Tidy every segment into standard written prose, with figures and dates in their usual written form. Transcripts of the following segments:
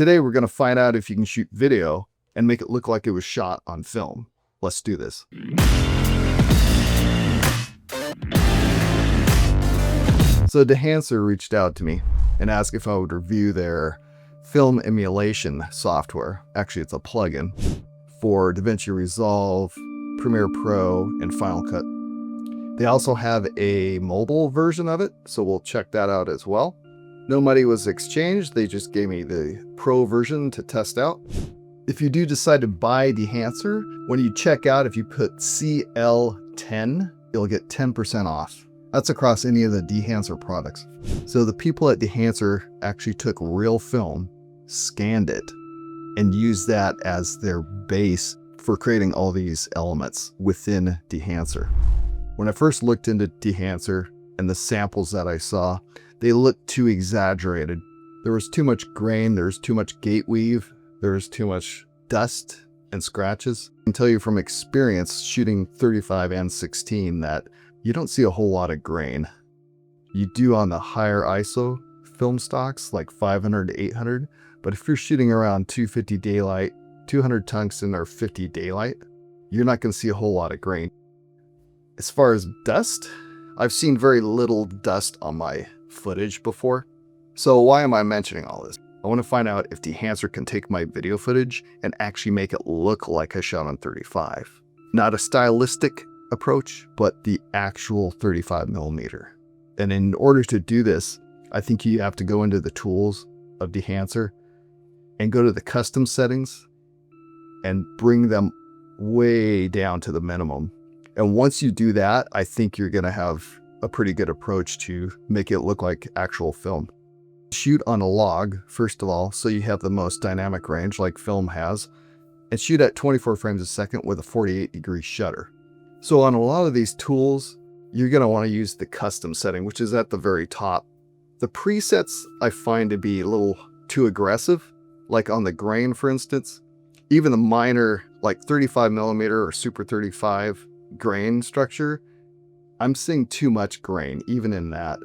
Today we're going to find out if you can shoot video and make it look like it was shot on film. Let's do this. So Dehancer reached out to me and asked if I would review their film emulation software. Actually, it's a plugin for DaVinci Resolve, Premiere Pro, and Final Cut. They also have a mobile version of it, so we'll check that out as well. No money was exchanged. They just gave me the Pro version to test out. If you do decide to buy Dehancer, when you check out, if you put CL10, you'll get 10% off. That's across any of the Dehancer products. So the people at Dehancer actually took real film, scanned it, and used that as their base for creating all these elements within Dehancer. When I first looked into Dehancer and the samples that I saw, they looked too exaggerated. There was too much grain, there was too much gate weave, there was too much dust and scratches. I can tell you from experience shooting 35 and 16 that you don't see a whole lot of grain. You do on the higher ISO film stocks like 500 to 800, but if you're shooting around 250 daylight, 200 tungsten, or 50 daylight, you're not going to see a whole lot of grain. As far as dust, I've seen very little dust on my footage before. So why am I mentioning all this? I want to find out if Dehancer can take my video footage and actually make it look like I shot on 35. Not a stylistic approach, but the actual 35mm. And in order to do this, I think you have to go into the tools of Dehancer and go to the custom settings and bring them way down to the minimum. And once you do that, I think you're going to have a pretty good approach to make it look like actual film. Shoot on a log, first of all, so you have the most dynamic range like film has, and shoot at 24 frames a second with a 48-degree shutter. So on a lot of these tools, you're going to want to use the custom setting, which is at the very top. The presets I find to be a little too aggressive, like on the grain, for instance. Even the minor, like 35mm or Super 35 grain structure, I'm seeing too much grain, even in that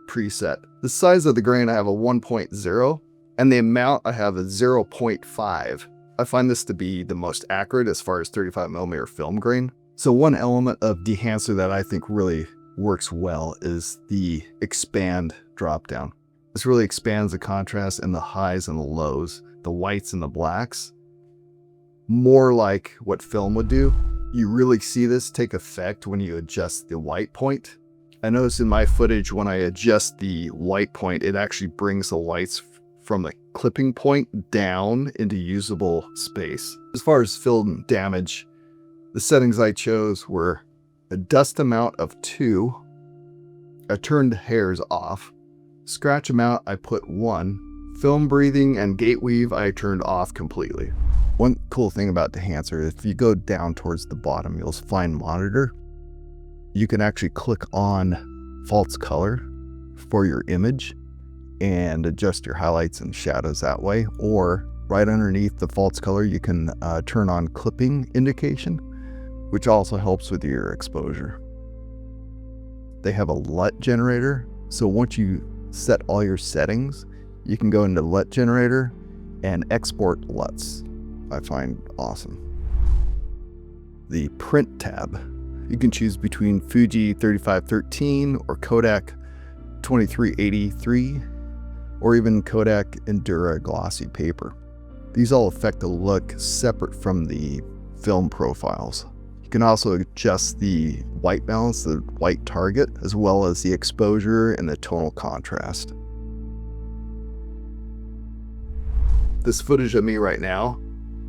preset. The size of the grain, I have a 1.0, and the amount I have a 0.5. I find this to be the most accurate as far as 35mm film grain. So one element of Dehancer that I think really works well is the expand dropdown. This really expands the contrast and the highs and the lows, the whites and the blacks, more like what film would do. You really see this take effect when you adjust the white point. I notice in my footage when I adjust the white point, it actually brings the whites from the clipping point down into usable space. As far as film damage, the settings I chose were a dust amount of 2, I turned hairs off, scratch amount I put 1, film breathing and gate weave I turned off completely. One cool thing about Dehancer, if you go down towards the bottom, you'll find monitor. You can actually click on false color for your image and adjust your highlights and shadows that way. Or right underneath the false color, you can turn on clipping indication, which also helps with your exposure. They have a LUT generator. So once you set all your settings, you can go into LUT generator and export LUTs. I find awesome. The print tab, you can choose between Fuji 3513 or Kodak 2383 or even Kodak Endura glossy paper. These all affect the look separate from the film profiles. You can also adjust the white balance, the white target, as well as the exposure and the tonal contrast. This footage of me right now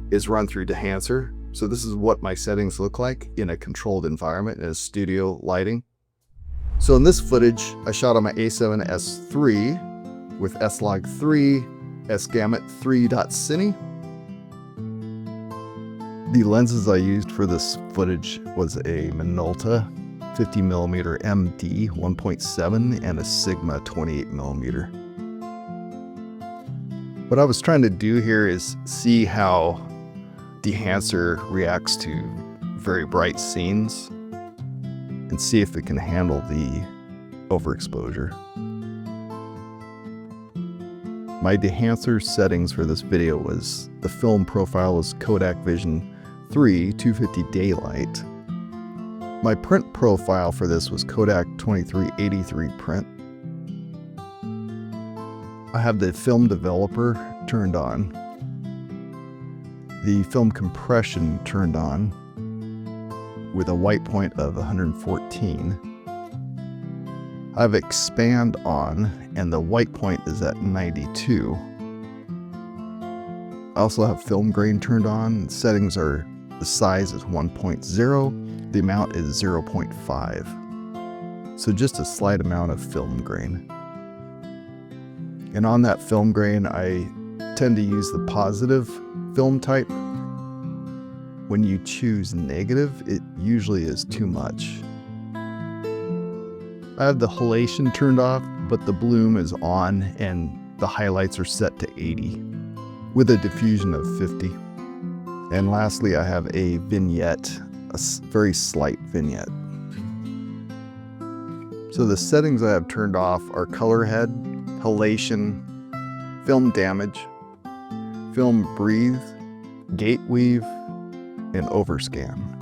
is run through Dehancer. So this is what my settings look like in a controlled environment in a studio lighting. So in this footage, I shot on my A7S III with S-Log3, S-Gamut 3.Cine. The lenses I used for this footage was a Minolta 50mm MD 1.7 and a Sigma 28mm. What I was trying to do here is see how Dehancer reacts to very bright scenes and see if it can handle the overexposure. My Dehancer settings for this video was the film profile was Kodak Vision 3 250 daylight. My print profile for this was Kodak 2383 print. I have the film developer turned on, the film compression turned on with a white point of 114. I have expand on and the white point is at 92. I also have film grain turned on. Settings are the size is 1.0, the amount is 0.5. So just a slight amount of film grain. And on that film grain, I tend to use the positive film type. When you choose negative, it usually is too much. I have the halation turned off, but the bloom is on and the highlights are set to 80 with a diffusion of 50. And lastly, I have a vignette, a very slight vignette. So the settings I have turned off are color head, halation, film damage, film breathe, gate weave, and overscan.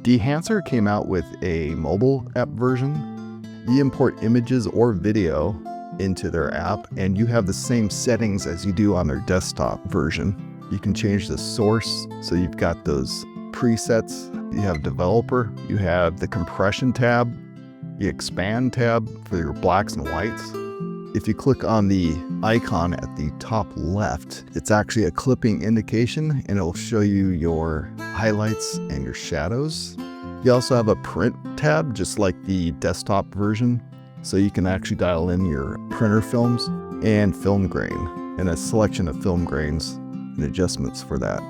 Dehancer came out with a mobile app version. You import images or video into their app and you have the same settings as you do on their desktop version. You can change the source, so you've got those presets. You have developer, you have the compression tab, the expand tab for your blacks and whites. If you click on the icon at the top left, it's actually a clipping indication and it'll show you your highlights and your shadows. You also have a print tab, just like the desktop version, so you can actually dial in your printer films and film grain, and a selection of film grains and adjustments for that.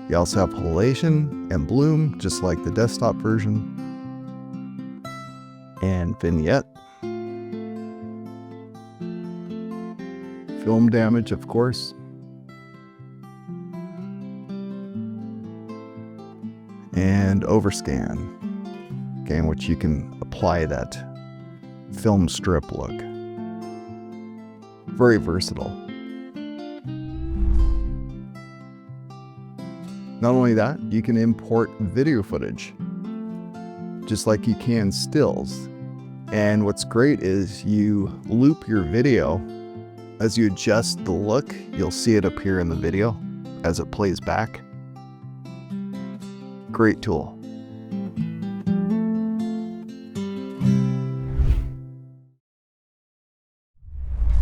You also have halation and bloom, just like the desktop version, and vignette. Film damage, of course. And overscan, okay, in which you can apply that film strip look. Very versatile. Not only that, you can import video footage, just like you can stills. And what's great is you loop your video. As you adjust the look, you'll see it appear in the video as it plays back. Great tool.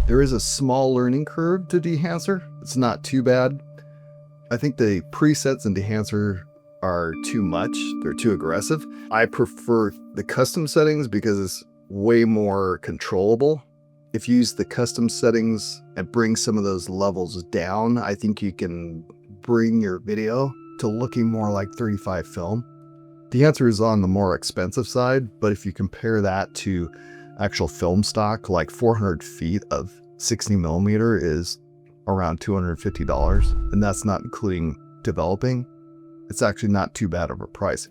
There is a small learning curve to Dehancer. It's not too bad. I think the presets in Dehancer are too much. They're too aggressive. I prefer the custom settings because it's way more controllable. If you use the custom settings and bring some of those levels down, I think you can bring your video to looking more like 35 film. Dehancer is on the more expensive side, but if you compare that to actual film stock, like 400 feet of 60mm is around $250, and that's not including developing. It's actually not too bad of a price.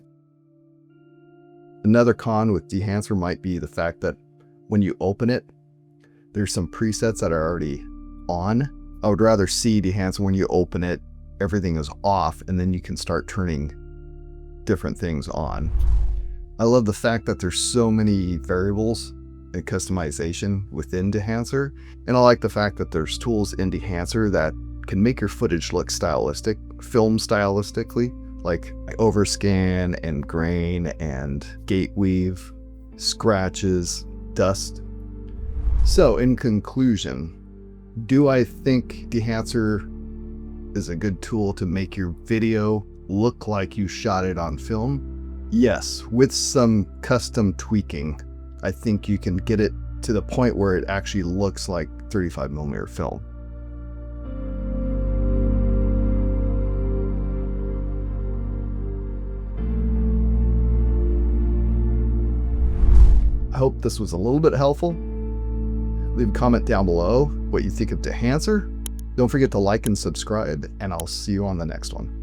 Another con with Dehancer might be the fact that when you open it, there's some presets that are already on. I would rather see Dehancer when you open it, everything is off, and then you can start turning different things on. I love the fact that there's so many variables and customization within Dehancer, and I like the fact that there's tools in Dehancer that can make your footage look stylistic, film stylistically, like overscan and grain and gate weave, scratches, dust. So in conclusion, do I think Dehancer is a good tool to make your video look like you shot it on film? Yes, with some custom tweaking, I think you can get it to the point where it actually looks like 35mm film. I hope this was a little bit helpful. Leave a comment down below what you think of Dehancer. Don't forget to like and subscribe, and I'll see you on the next one.